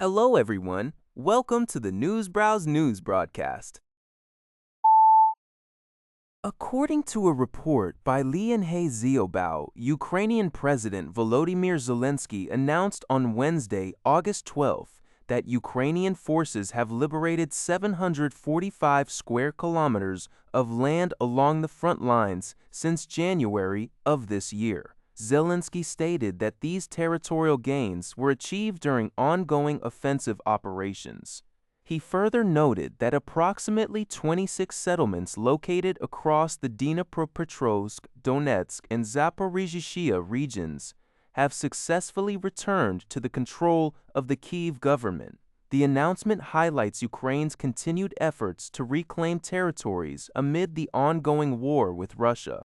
Hello, everyone. Welcome to the Newsbrowse News broadcast. According to a report by Zelensky, Ukrainian President Volodymyr Zelensky announced on Wednesday, August 12th, that Ukrainian forces have liberated 745 square kilometers of land along the front lines since January of this year. Zelensky stated that these territorial gains were achieved during ongoing offensive operations. He further noted that approximately 26 settlements located across the Dnipropetrovsk, Donetsk, and Zaporizhzhia regions have successfully returned to the control of the Kyiv government. The announcement highlights Ukraine's continued efforts to reclaim territories amid the ongoing war with Russia.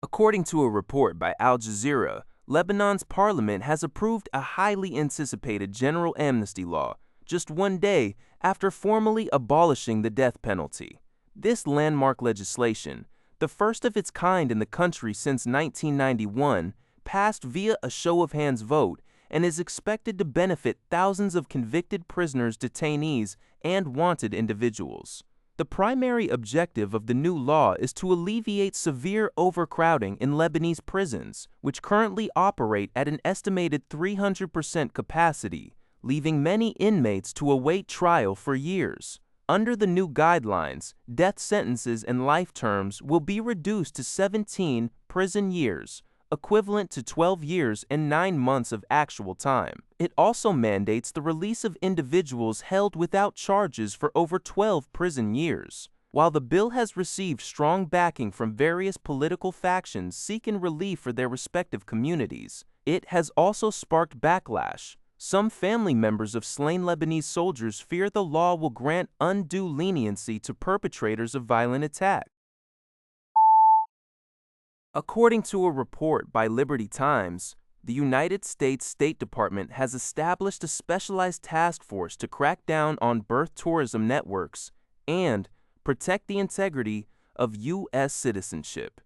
According to a report by Al Jazeera, Lebanon's parliament has approved a highly anticipated general amnesty law just one day after formally abolishing the death penalty. This landmark legislation, the first of its kind in the country since 1991, passed via a show-of-hands vote and is expected to benefit thousands of convicted prisoners, detainees, and wanted individuals. The primary objective of the new law is to alleviate severe overcrowding in Lebanese prisons, which currently operate at an estimated 300% capacity, leaving many inmates to await trial for years. Under the new guidelines, death sentences and life terms will be reduced to 17 prison years, equivalent to 12 years and 9 months of actual time. It also mandates the release of individuals held without charges for over 12 prison years. While the bill has received strong backing from various political factions seeking relief for their respective communities, it has also sparked backlash. Some family members of slain Lebanese soldiers fear the law will grant undue leniency to perpetrators of violent attacks. According to a report by Liberty Times, the United States State Department has established a specialized task force to crack down on birth tourism networks and protect the integrity of U.S. citizenship.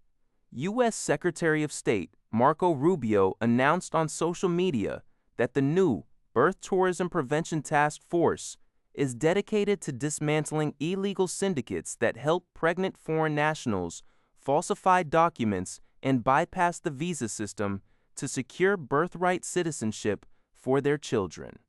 U.S. Secretary of State Marco Rubio announced on social media that the new Birth Tourism Prevention Task Force is dedicated to dismantling illegal syndicates that help pregnant foreign nationals falsify documents and bypass the visa system to secure birthright citizenship for their children.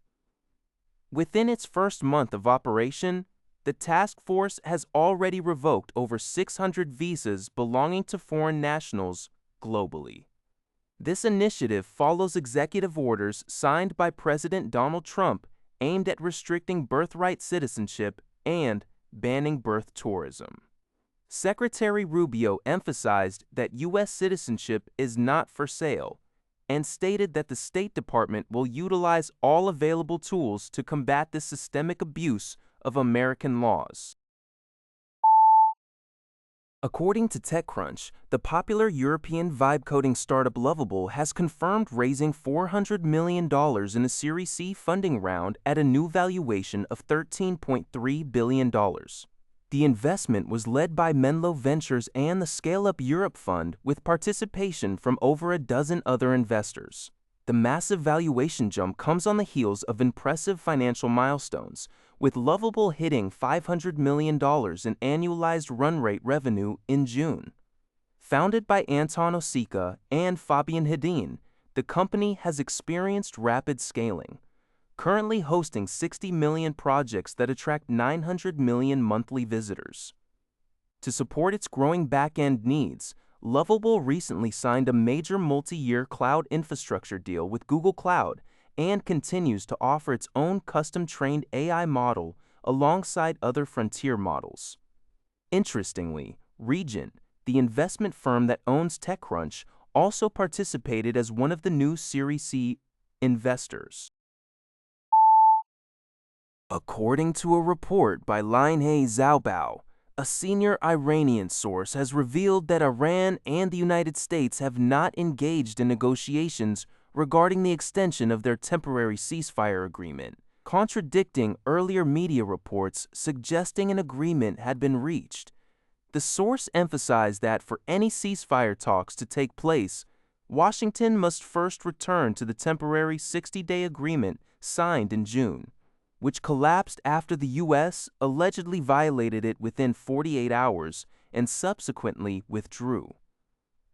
Within its first month of operation, the task force has already revoked over 600 visas belonging to foreign nationals globally. This initiative follows executive orders signed by President Donald Trump aimed at restricting birthright citizenship and banning birth tourism. Secretary Rubio emphasized that U.S. citizenship is not for sale and stated that the State Department will utilize all available tools to combat this systemic abuse of American laws. According to TechCrunch, the popular European vibe coding startup Lovable has confirmed raising $400 million in a Series C funding round at a new valuation of $13.3 billion. The investment was led by Menlo Ventures and the Scale Up Europe Fund, with participation from over a dozen other investors. The massive valuation jump comes on the heels of impressive financial milestones, with Lovable hitting $500 million in annualized run rate revenue in June. Founded by Anton Osika and Fabian Hedin, the company has experienced rapid scaling, currently hosting 60 million projects that attract 900 million monthly visitors. To support its growing back-end needs, Lovable recently signed a major multi-year cloud infrastructure deal with Google Cloud and continues to offer its own custom-trained AI model alongside other frontier models. Interestingly, Regent, the investment firm that owns TechCrunch, also participated as one of the new Series C investors. According to a report by Zelensky, a senior Iranian source has revealed that Iran and the United States have not engaged in negotiations regarding the extension of their temporary ceasefire agreement, contradicting earlier media reports suggesting an agreement had been reached. The source emphasized that for any ceasefire talks to take place, Washington must first return to the temporary 60-day agreement signed in June, which collapsed after the U.S. allegedly violated it within 48 hours and subsequently withdrew.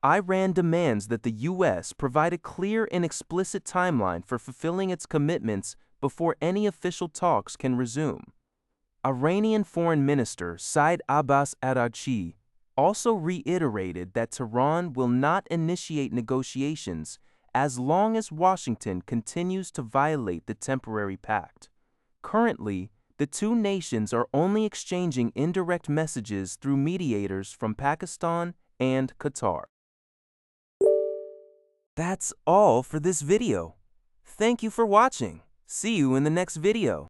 Iran demands that the U.S. provide a clear and explicit timeline for fulfilling its commitments before any official talks can resume. Iranian Foreign Minister Said Abbas Araghchi also reiterated that Tehran will not initiate negotiations as long as Washington continues to violate the temporary pact. Currently, the two nations are only exchanging indirect messages through mediators from Pakistan and Qatar. That's all for this video. Thank you for watching. See you in the next video.